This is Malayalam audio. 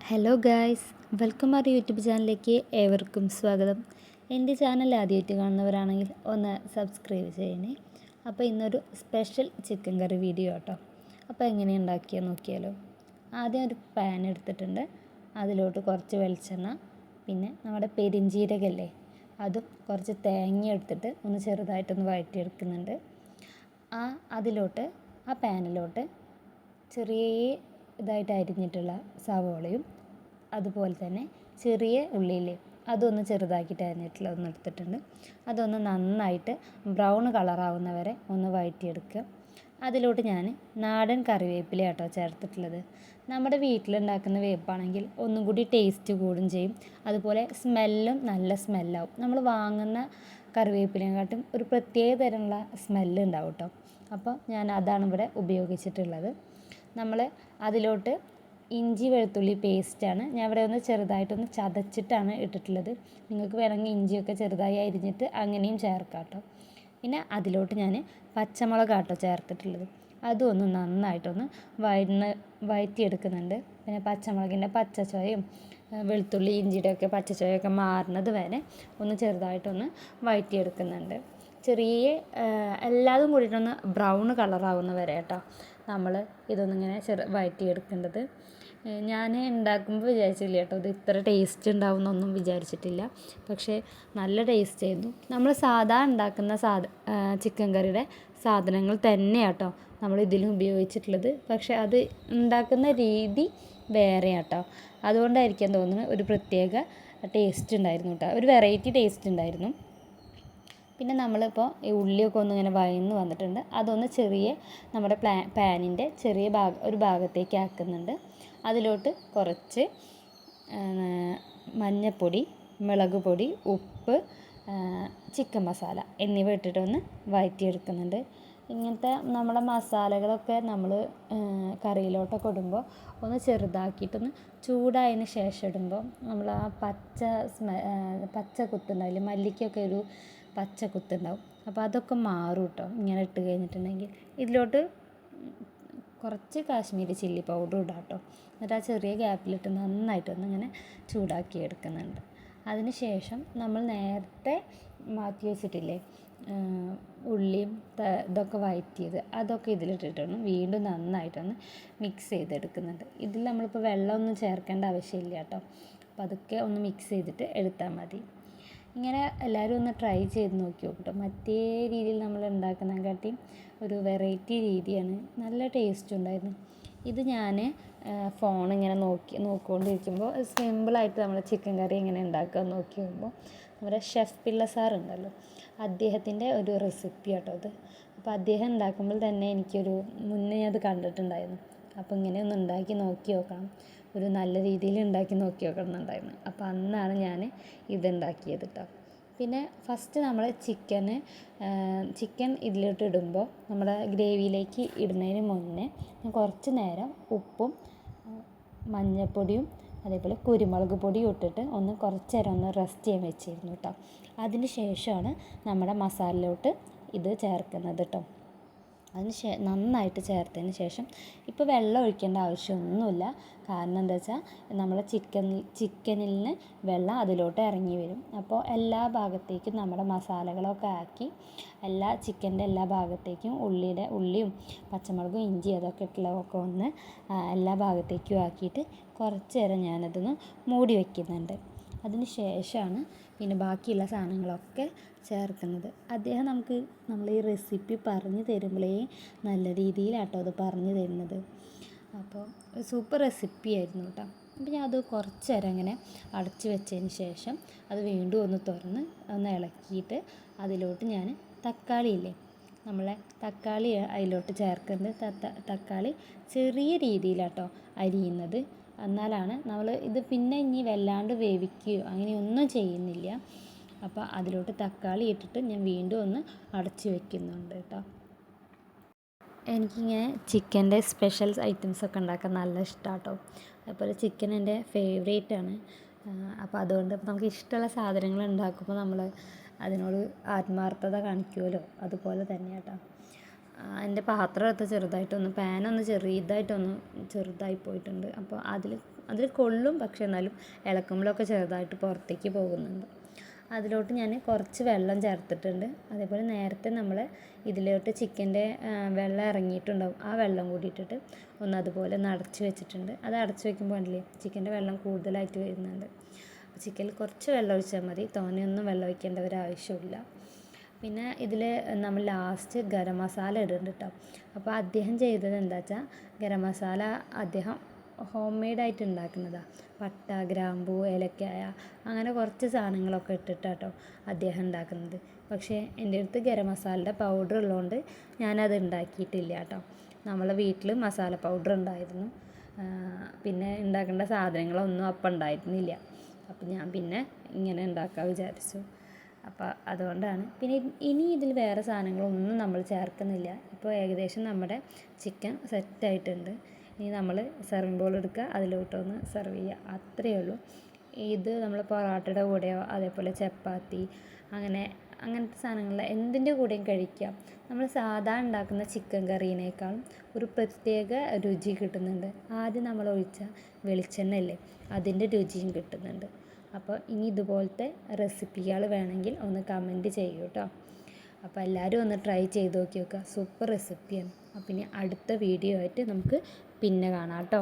Hello guys, welcome our YouTube ചാനലിലേക്ക് ഏവർക്കും സ്വാഗതം. എൻ്റെ ചാനൽ ആദ്യമായിട്ട് കാണുന്നവരാണെങ്കിൽ ഒന്ന് സബ്സ്ക്രൈബ് ചെയ്യണേ. അപ്പോൾ ഇന്നൊരു സ്പെഷ്യൽ ചിക്കൻ കറി വീഡിയോ കേട്ടോ. അപ്പോൾ എങ്ങനെ ഉണ്ടാക്കിയാൽ നോക്കിയാലോ. ആദ്യം ഒരു പാൻ എടുത്തിട്ടുണ്ട്. അതിലോട്ട് കുറച്ച് വെളിച്ചെണ്ണ, പിന്നെ നമ്മുടെ പെരിഞ്ജീരകല്ലേ അതും കുറച്ച് തേങ്ങ എടുത്തിട്ട് ഒന്ന് ചെറുതായിട്ടൊന്ന് വഴറ്റിയെടുക്കുന്നുണ്ട്. അതിലോട്ട് ആ പാനിലോട്ട് ചെറിയ ഇതായിട്ട് അരിഞ്ഞിട്ടുള്ള സവോളയും അതുപോലെ തന്നെ ചെറിയ ഉള്ളിയില്ലേ അതൊന്ന് ചെറുതാക്കിയിട്ട് അരിഞ്ഞിട്ടുള്ളതൊന്ന് എടുത്തിട്ടുണ്ട്. അതൊന്ന് നന്നായിട്ട് ബ്രൗൺ കളറാവുന്ന വരെ ഒന്ന് വഴറ്റിയെടുക്കുക. അതിലോട്ട് ഞാൻ നാടൻ കറിവേപ്പില കേട്ടോ ചേർത്തിട്ടുള്ളത്. നമ്മുടെ വീട്ടിലുണ്ടാക്കുന്ന വേപ്പാണെങ്കിൽ ഒന്നും കൂടി ടേസ്റ്റ് കൂടും ചെയ്യും. അതുപോലെ സ്മെല്ലും നല്ല സ്മെല്ലാവും. നമ്മൾ വാങ്ങുന്ന കറിവേപ്പിലയെക്കാട്ടും ഒരു പ്രത്യേക തരമുള്ള സ്മെല്ല് ഉണ്ടാവും കേട്ടോ. അപ്പോൾ ഞാൻ അതാണ് ഇവിടെ ഉപയോഗിച്ചിട്ടുള്ളത്. നമ്മൾ അതിലോട്ട് ഇഞ്ചി വെളുത്തുള്ളി പേസ്റ്റാണ് ഞാൻ ഇവിടെ ഒന്ന് ചെറുതായിട്ടൊന്ന് ചതച്ചിട്ടാണ് ഇട്ടിട്ടുള്ളത്. നിങ്ങൾക്ക് വേണമെങ്കിൽ ഇഞ്ചിയൊക്കെ ചെറുതായി അരിഞ്ഞിട്ട് അങ്ങനെയും ചേർക്കാം കേട്ടോ. പിന്നെ അതിലോട്ട് ഞാൻ പച്ചമുളക് കേട്ടോ ചേർത്തിട്ടുള്ളത്. അതും ഒന്ന് നന്നായിട്ടൊന്ന് വഴറ്റിയെടുക്കുന്നുണ്ട്. പിന്നെ പച്ചമുളകിൻ്റെ പച്ചച്ചോയയും വെളുത്തുള്ളി ഇഞ്ചിയുടെയൊക്കെ പച്ചച്ചോയൊക്കെ മാറുന്നത് വരെ ഒന്ന് ചെറുതായിട്ടൊന്ന് വഴറ്റിയെടുക്കുന്നുണ്ട്. ചെറിയ എല്ലാതും കൂടിയിട്ടൊന്ന് ബ്രൗൺ കളറാവുന്ന വരെ കേട്ടോ നമ്മൾ ഇതൊന്നിങ്ങനെ വഴറ്റിയെടുക്കേണ്ടത്. ഞാൻ ഉണ്ടാക്കുമ്പോൾ വിചാരിച്ചില്ല കേട്ടോ ഇത് ഇത്ര ടേസ്റ്റ് ഉണ്ടാവുമെന്നൊന്നും വിചാരിച്ചിട്ടില്ല. പക്ഷേ നല്ല ടേസ്റ്റ് ആയിരുന്നു. നമ്മൾ സാധാ ഉണ്ടാക്കുന്ന ചിക്കൻ കറിയുടെ സാധനങ്ങൾ തന്നെ കേട്ടോ നമ്മൾ ഇതിലും ഉപയോഗിച്ചിട്ടുള്ളത്. പക്ഷേ അത് ഉണ്ടാക്കുന്ന രീതി വേറെ കേട്ടോ. അതുകൊണ്ടായിരിക്കാൻ തോന്നുന്നു ഒരു പ്രത്യേക ടേസ്റ്റ് ഉണ്ടായിരുന്നു കേട്ടോ. ഒരു വെറൈറ്റി ടേസ്റ്റ് ഉണ്ടായിരുന്നു. പിന്നെ നമ്മളിപ്പോൾ ഈ ഉള്ളിയൊക്കെ ഒന്നിങ്ങനെ വഴന്ന് വന്നിട്ടുണ്ട്. അതൊന്ന് ചെറിയ നമ്മുടെ പാനിൻ്റെ ചെറിയ ഒരു ഭാഗത്തേക്ക് ആക്കുന്നുണ്ട്. അതിലോട്ട് കുറച്ച് മഞ്ഞൾപ്പൊടി, മുളക് പൊടി, ഉപ്പ്, ചിക്കൻ മസാല എന്നിവ ഇട്ടിട്ടൊന്ന് വഴറ്റിയെടുക്കുന്നുണ്ട്. ഇങ്ങനത്തെ നമ്മുടെ മസാലകളൊക്കെ നമ്മൾ കറിയിലോട്ടൊക്കെ ഇടുമ്പോൾ ഒന്ന് ചെറുതാക്കിയിട്ടൊന്ന് ചൂടായതിന് ശേഷം ഇടുമ്പോൾ നമ്മൾ ആ പച്ച കുത്തുണ്ടാവില്ലേ, മല്ലിക്കൊക്കെ ഒരു പച്ച കുത്തുണ്ടാവും. അപ്പോൾ അതൊക്കെ മാറും കേട്ടോ ഇങ്ങനെ ഇട്ട് കഴിഞ്ഞിട്ടുണ്ടെങ്കിൽ. ഇതിലോട്ട് കുറച്ച് കാശ്മീരി ചില്ലി പൗഡർ ഇടാം കേട്ടോ. എന്നിട്ട് ആ ചെറിയ ഗ്യാപ്പിലിട്ട് നന്നായിട്ടൊന്ന് ഇങ്ങനെ ചൂടാക്കി എടുക്കുന്നുണ്ട്. അതിന് ശേഷം നമ്മൾ നേരത്തെ മാറ്റി വെച്ചിട്ടില്ലേ ഉള്ളിയും ഇതൊക്കെ വഴറ്റിയത് അതൊക്കെ ഇതിലിട്ടിട്ടൊന്ന് വീണ്ടും നന്നായിട്ടൊന്ന് മിക്സ് ചെയ്തെടുക്കുന്നുണ്ട്. ഇതിൽ നമ്മളിപ്പോൾ വെള്ളമൊന്നും ചേർക്കേണ്ട ആവശ്യമില്ല കേട്ടോ. അപ്പോൾ അതൊക്കെ ഒന്ന് മിക്സ് ചെയ്തിട്ട് എടുത്താൽ മതി. ഇങ്ങനെ എല്ലാവരും ഒന്ന് ട്രൈ ചെയ്ത് നോക്കി നോക്കട്ടോ. മറ്റേ രീതിയിൽ നമ്മൾ ഉണ്ടാക്കുന്നതിനെക്കാട്ടിയും ഒരു വെറൈറ്റി രീതിയാണ്. നല്ല ടേസ്റ്റ് ഉണ്ടായിരുന്നു. ഇത് ഞാൻ ഫോണിങ്ങനെ നോക്കിക്കൊണ്ടിരിക്കുമ്പോൾ സിമ്പിളായിട്ട് നമ്മൾ ചിക്കൻ കറി എങ്ങനെ ഉണ്ടാക്കുക നോക്കി നോക്കുമ്പോൾ നമ്മുടെ ഷെഫ് പിള്ള സാറുണ്ടല്ലോ അദ്ദേഹത്തിൻ്റെ ഒരു റെസിപ്പി കേട്ടോ അത്. അപ്പോൾ അദ്ദേഹം ഉണ്ടാക്കുമ്പോൾ തന്നെ എനിക്കൊരു മുന്നേ അത് കണ്ടിട്ടുണ്ടായിരുന്നു. അപ്പോൾ ഇങ്ങനെ ഒന്ന് ഉണ്ടാക്കി നോക്കി നോക്കണം, ഒരു നല്ല രീതിയിൽ ഉണ്ടാക്കി നോക്കി നോക്കണം എന്നുണ്ടായിരുന്നു. അപ്പോൾ അന്നാണ് ഞാൻ ഇതുണ്ടാക്കിയത് കേട്ടോ. പിന്നെ ഫസ്റ്റ് നമ്മൾ ചിക്കൻ ഇതിലോട്ട് ഇടുമ്പോൾ നമ്മുടെ ഗ്രേവിയിലേക്ക് ഇടുന്നതിന് മുന്നേ ഞാൻ കുറച്ച് നേരം ഉപ്പും മഞ്ഞൾപ്പൊടിയും അതേപോലെ കുരുമുളക് പൊടിയും ഇട്ടിട്ട് ഒന്ന് കുറച്ച് നേരം ഒന്ന് റെസ്റ്റ് ചെയ്യാൻ വെച്ചിരുന്നു കേട്ടോ. അതിന് ശേഷമാണ് നമ്മുടെ മസാലയിലോട്ട് ഇത് ചേർക്കുന്നത് കേട്ടോ. നന്നായിട്ട് ചേർത്തതിന് ശേഷം ഇപ്പോൾ വെള്ളം ഒഴിക്കേണ്ട ആവശ്യമൊന്നുമില്ല. കാരണം എന്താ വെച്ചാൽ നമ്മൾ ചിക്കനിൽ നിന്ന് വെള്ളം അതിലോട്ട് ഇറങ്ങി വരും. അപ്പോൾ എല്ലാ ഭാഗത്തേക്കും നമ്മുടെ മസാലകളൊക്കെ ആക്കി ചിക്കൻ്റെ എല്ലാ ഭാഗത്തേക്കും ഉള്ളിയും പച്ചമുളകും ഇഞ്ചി അതൊക്കെ ഇട്ടുള്ളതൊക്കെ ഒന്ന് എല്ലാ ഭാഗത്തേക്കും ആക്കിയിട്ട് കുറച്ച് നേരം ഞാനതൊന്ന് മൂടി വയ്ക്കുന്നുണ്ട്. അതിന് ശേഷമാണ് പിന്നെ ബാക്കിയുള്ള സാധനങ്ങളൊക്കെ ചേർക്കുന്നത്. അദ്ദേഹം നമ്മൾ ഈ റെസിപ്പി പറഞ്ഞു തരുമ്പോഴേ നല്ല രീതിയിലാട്ടോ അത് പറഞ്ഞു തരുന്നത്. അപ്പോൾ സൂപ്പർ റെസിപ്പി ആയിരുന്നു കേട്ടോ. അപ്പോൾ ഞാൻ അത് കുറച്ച് നേരം അങ്ങനെ അടച്ച് വെച്ചതിന് ശേഷം അത് വീണ്ടും ഒന്ന് തുറന്ന് ഒന്ന് ഇളക്കിയിട്ട് അതിലോട്ട് ഞാൻ തക്കാളി അതിലോട്ട് ചേർക്കുന്നത്. തക്കാളി ചെറിയ രീതിയിലാട്ടോ അരിയുന്നത്. എന്നാലാണ് നമ്മൾ ഇത് പിന്നെ ഇനി വല്ലാണ്ട് വേവിക്കുകയോ അങ്ങനെയൊന്നും ചെയ്യുന്നില്ല. അപ്പോൾ അതിലോട്ട് തക്കാളി ഇട്ടിട്ട് ഞാൻ വീണ്ടും ഒന്ന് അടച്ച് വെക്കുന്നുണ്ട് കേട്ടോ. എനിക്കിങ്ങനെ ചിക്കൻ്റെ സ്പെഷ്യൽ ഐറ്റംസൊക്കെ ഉണ്ടാക്കാൻ നല്ല ഇഷ്ടമാണ് കേട്ടോ. അതുപോലെ ചിക്കൻ എൻ്റെ ഫേവറേറ്റാണ്. അപ്പോൾ അതുകൊണ്ട് നമുക്ക് ഇഷ്ടമുള്ള സാധനങ്ങൾ ഉണ്ടാക്കുമ്പോൾ നമ്മൾ അതിനോട് ആത്മാർത്ഥത കാണിക്കുമല്ലോ, അതുപോലെ തന്നെ കേട്ടോ. എൻ്റെ പാത്രം എടുത്ത് പാനൊന്ന് ചെറുതായി പോയിട്ടുണ്ട്. അപ്പോൾ അതിൽ അതിൽ കൊള്ളും, പക്ഷെ എന്നാലും ഇളക്കുമ്പോഴൊക്കെ ചെറുതായിട്ട് പുറത്തേക്ക് പോകുന്നുണ്ട്. അതിലോട്ട് ഞാൻ കുറച്ച് വെള്ളം ചേർത്തിട്ടുണ്ട്. അതേപോലെ നേരത്തെ നമ്മൾ ഇതിലോട്ട് ചിക്കൻ്റെ വെള്ളം ഇറങ്ങിയിട്ടുണ്ടാവും, ആ വെള്ളം കൂടി ഇട്ടിട്ട് ഒന്ന് അതുപോലെ ഒന്ന് അടച്ച് വെച്ചിട്ടുണ്ട്. അത് അടച്ച് വെക്കുമ്പോൾ കണ്ടില്ലേ ചിക്കൻ്റെ വെള്ളം കൂടുതലായിട്ട് വരുന്നുണ്ട്. ചിക്കനിൽ കുറച്ച് വെള്ളം ഒഴിച്ചാൽ മതി, തോനെയൊന്നും വെള്ളം ഒഴിക്കേണ്ട ഒരു ആവശ്യമില്ല. പിന്നെ ഇതിൽ നമ്മൾ ലാസ്റ്റ് ഗരം മസാല ഇടുന്നുണ്ട് കേട്ടോ. അപ്പോൾ അദ്ദേഹം ചെയ്തത് എന്താ വെച്ചാൽ ഗരം മസാല അദ്ദേഹം ഹോം മെയ്ഡായിട്ട് ഉണ്ടാക്കുന്നതാണ്. പട്ട, ഗ്രാമ്പൂ, ഏലക്കായ അങ്ങനെ കുറച്ച് സാധനങ്ങളൊക്കെ ഇട്ടിട്ടാട്ടോ അദ്ദേഹം ഉണ്ടാക്കുന്നത്. പക്ഷേ എൻ്റെ അടുത്ത് ഗരം മസാലയുടെ പൗഡർ ഉള്ളതുകൊണ്ട് ഞാനത് ഉണ്ടാക്കിയിട്ടില്ല കേട്ടോ. നമ്മളെ വീട്ടിൽ മസാല പൗഡർ ഉണ്ടായിരുന്നു, പിന്നെ ഉണ്ടാക്കേണ്ട സാധനങ്ങളൊന്നും അപ്പം ഉണ്ടായിരുന്നില്ല. അപ്പം ഞാൻ പിന്നെ ഇങ്ങനെ ഉണ്ടാക്കാൻ വിചാരിച്ചു. അപ്പോൾ അതുകൊണ്ടാണ്. പിന്നെ ഇനി ഇതിൽ വേറെ സാധനങ്ങളൊന്നും നമ്മൾ ചേർക്കുന്നില്ല. ഇപ്പോൾ ഏകദേശം നമ്മുടെ ചിക്കൻ സെറ്റായിട്ടുണ്ട്. ഇനി നമ്മൾ സെർവിങ് ബോൾ എടുക്കുക, അതിലോട്ടൊന്ന് സെർവ് ചെയ്യുക, അത്രയേ ഉള്ളൂ. ഇത് നമ്മൾ പൊറോട്ടയുടെ കൂടെയോ അതേപോലെ ചപ്പാത്തി അങ്ങനത്തെ സാധനങ്ങളിൽ എന്തിൻ്റെ കൂടെയും കഴിക്കാം. നമ്മൾ സാധാ ഉണ്ടാക്കുന്ന ചിക്കൻ കറീനേക്കാളും ഒരു പ്രത്യേക രുചി കിട്ടുന്നുണ്ട്. ആദ്യം നമ്മൾ ഒഴിച്ച വെളിച്ചെണ്ണ ഇല്ലേ, അതിൻ്റെ രുചിയും കിട്ടുന്നുണ്ട്. അപ്പോൾ ഇനി ഇതുപോലത്തെ റെസിപ്പികൾ വേണമെങ്കിൽ ഒന്ന് കമൻറ്റ് ചെയ്യൂ കേട്ടോ. അപ്പോൾ എല്ലാവരും ഒന്ന് ട്രൈ ചെയ്ത് നോക്കി നോക്കുക, സൂപ്പർ റെസിപ്പിയാണ്. അപ്പോൾ ഇനി അടുത്ത വീഡിയോ ആയിട്ട് നമുക്ക് പിന്നെ കാണാം കേട്ടോ.